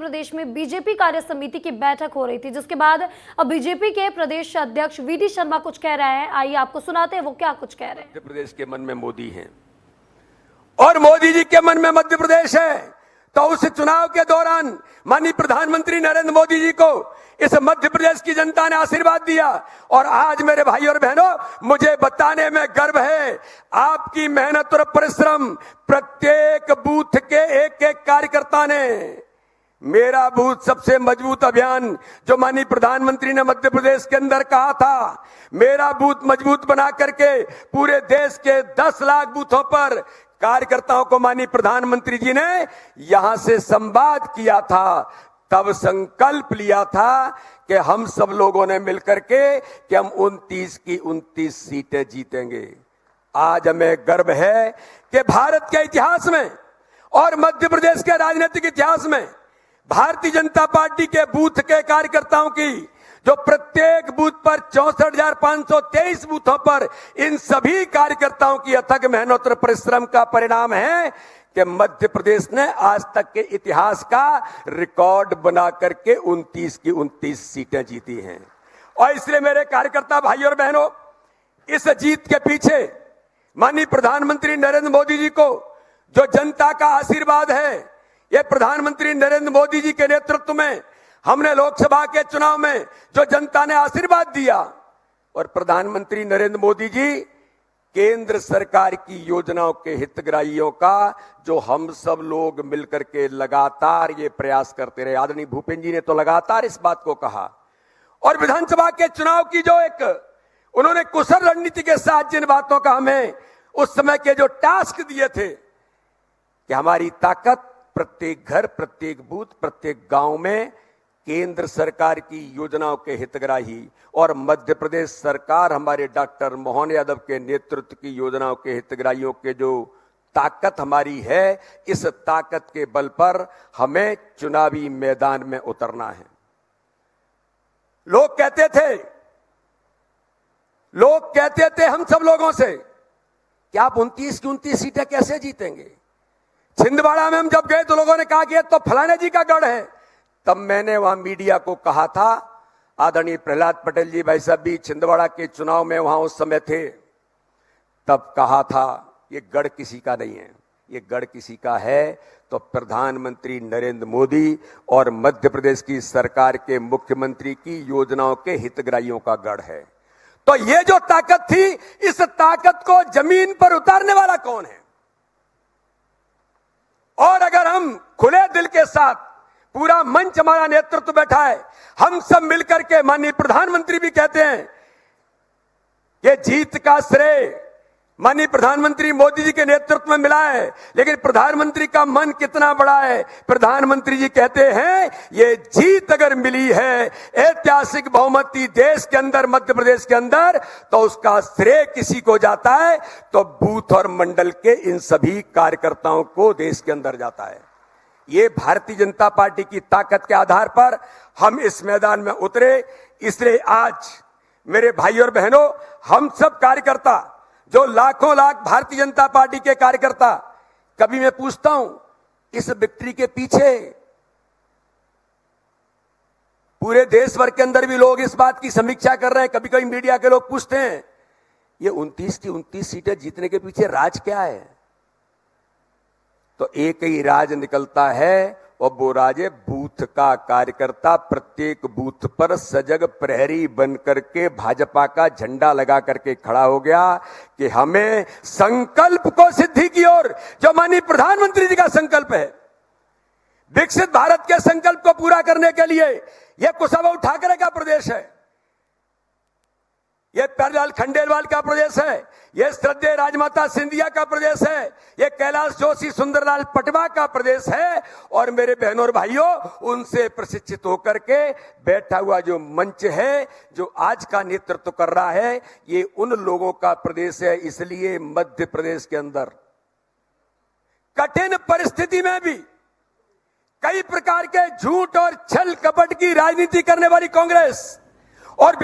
प्रदेश में बीजेपी कार्य समिति की बैठक हो रही थी, जिसके बाद अब बीजेपी के प्रदेश अध्यक्ष वीडी शर्मा कुछ कह रहे हैं। आइए आपको सुनाते हैं वो क्या कुछ कह रहे हैं। मध्य प्रदेश के मन में मोदी हैं और मोदी जी के मन में मध्य प्रदेश है, तो उस चुनाव के दौरान माननीय प्रधानमंत्री नरेंद्र मोदी जी को इस मध्य प्रदेश की जनता ने आशीर्वाद दिया। और आज मेरे भाई और बहनों, मुझे बताने में गर्व है, आपकी मेहनत और परिश्रम, प्रत्येक बूथ के एक एक कार्यकर्ता ने मेरा बूथ सबसे मजबूत अभियान जो माननीय प्रधानमंत्री ने मध्य प्रदेश के अंदर कहा था, मेरा बूथ मजबूत बना करके पूरे देश के 10 लाख बूथों पर कार्यकर्ताओं को माननीय प्रधानमंत्री जी ने यहां से संवाद किया था। तब संकल्प लिया था कि हम सब लोगों ने मिलकर के कि हम 29 की 29 सीटें जीतेंगे। आज हमें गर्व है कि भारत के इतिहास में और मध्य प्रदेश के राजनीतिक इतिहास में भारतीय जनता पार्टी के बूथ के कार्यकर्ताओं की जो प्रत्येक बूथ पर 64,523 बूथों पर इन सभी कार्यकर्ताओं की अथक मेहनत और परिश्रम का परिणाम है कि मध्य प्रदेश ने आज तक के इतिहास का रिकॉर्ड बना करके 29 की 29 सीटें जीती हैं। और इसलिए मेरे कार्यकर्ता भाई और बहनों, इस जीत के पीछे माननीय प्रधानमंत्री नरेंद्र मोदी जी को जो जनता का आशीर्वाद है, ये प्रधानमंत्री नरेंद्र मोदी जी के नेतृत्व में हमने लोकसभा के चुनाव में जो जनता ने आशीर्वाद दिया, और प्रधानमंत्री नरेंद्र मोदी जी केंद्र सरकार की योजनाओं के हितग्राहियों का जो हम सब लोग मिलकर के लगातार ये प्रयास करते रहे। आदरणीय भूपेंद्र जी ने तो लगातार इस बात को कहा, और विधानसभा के चुनाव की जो एक उन्होंने कुशल रणनीति के साथ जिन बातों का हमें उस समय के जो टास्क दिए थे कि हमारी ताकत प्रत्येक घर, प्रत्येक बूथ, प्रत्येक गांव में केंद्र सरकार की योजनाओं के हितग्राही और मध्य प्रदेश सरकार हमारे डॉक्टर मोहन यादव के नेतृत्व की योजनाओं के हितग्राहियों के जो ताकत हमारी है, इस ताकत के बल पर हमें चुनावी मैदान में उतरना है। लोग कहते थे हम सब लोगों से कि आप 29 की 29 सीटें कैसे जीतेंगे। छिंदवाड़ा में हम जब गए तो लोगों ने कहा कि तो फलाने जी का गढ़ है। तब मैंने वहां मीडिया को कहा था, आदरणीय प्रहलाद पटेल जी भाई साहब भी छिंदवाड़ा के चुनाव में वहां उस समय थे, तब कहा था ये गढ़ किसी का नहीं है, ये गढ़ किसी का है तो प्रधानमंत्री नरेंद्र मोदी और मध्य प्रदेश की सरकार के मुख्यमंत्री की योजनाओं के हितग्राहियों का गढ़ है। तो ये जो ताकत थी, इस ताकत को जमीन पर उतारने वाला कौन है? और अगर हम खुले दिल के साथ, पूरा मंच हमारा नेतृत्व बैठा है, हम सब मिलकर के, माननीय प्रधानमंत्री भी कहते हैं ये जीत का श्रेय माननीय प्रधानमंत्री मोदी जी के नेतृत्व में मिला है, लेकिन प्रधानमंत्री का मन कितना बड़ा है। प्रधानमंत्री जी कहते हैं ये जीत अगर मिली है ऐतिहासिक बहुमती देश के अंदर, मध्य प्रदेश के अंदर, तो उसका श्रेय किसी को जाता है तो बूथ और मंडल के इन सभी कार्यकर्ताओं को देश के अंदर जाता है। ये भारतीय जनता पार्टी की ताकत के आधार पर हम इस मैदान में उतरे। इसलिए आज मेरे भाई और बहनों, हम सब कार्यकर्ता जो लाखों लाख भारतीय जनता पार्टी के कार्यकर्ता, कभी मैं पूछता हूं इस विक्ट्री के पीछे पूरे देश भर के अंदर भी लोग इस बात की समीक्षा कर रहे हैं। कभी कभी मीडिया के लोग पूछते हैं ये 29 की 29 सीटें जीतने के पीछे राज क्या है? तो एक ही राज निकलता है, और वो राज है बूथ का कार्यकर्ता प्रत्येक बूथ पर सजग प्रहरी बन करके भाजपा का झंडा लगा करके खड़ा हो गया कि हमें संकल्प को सिद्धि की ओर, जो माननीय प्रधानमंत्री जी का संकल्प है, विकसित भारत के संकल्प को पूरा करने के लिए यह कुशाभाऊ ठाकरे का प्रदेश है, यह प्यारेलाल खंडेलवाल का प्रदेश है, यह श्रद्धेय राजमाता सिंधिया का प्रदेश है, यह कैलाश जोशी सुंदरलाल पटवा का प्रदेश है। और मेरे बहनों और भाइयों, उनसे प्रशिक्षित होकर के बैठा हुआ जो मंच है, जो आज का नेतृत्व कर रहा है, ये उन लोगों का प्रदेश है। इसलिए मध्य प्रदेश के अंदर कठिन परिस्थिति में भी कई प्रकार के झूठ और छल कपट की राजनीति करने वाली कांग्रेस और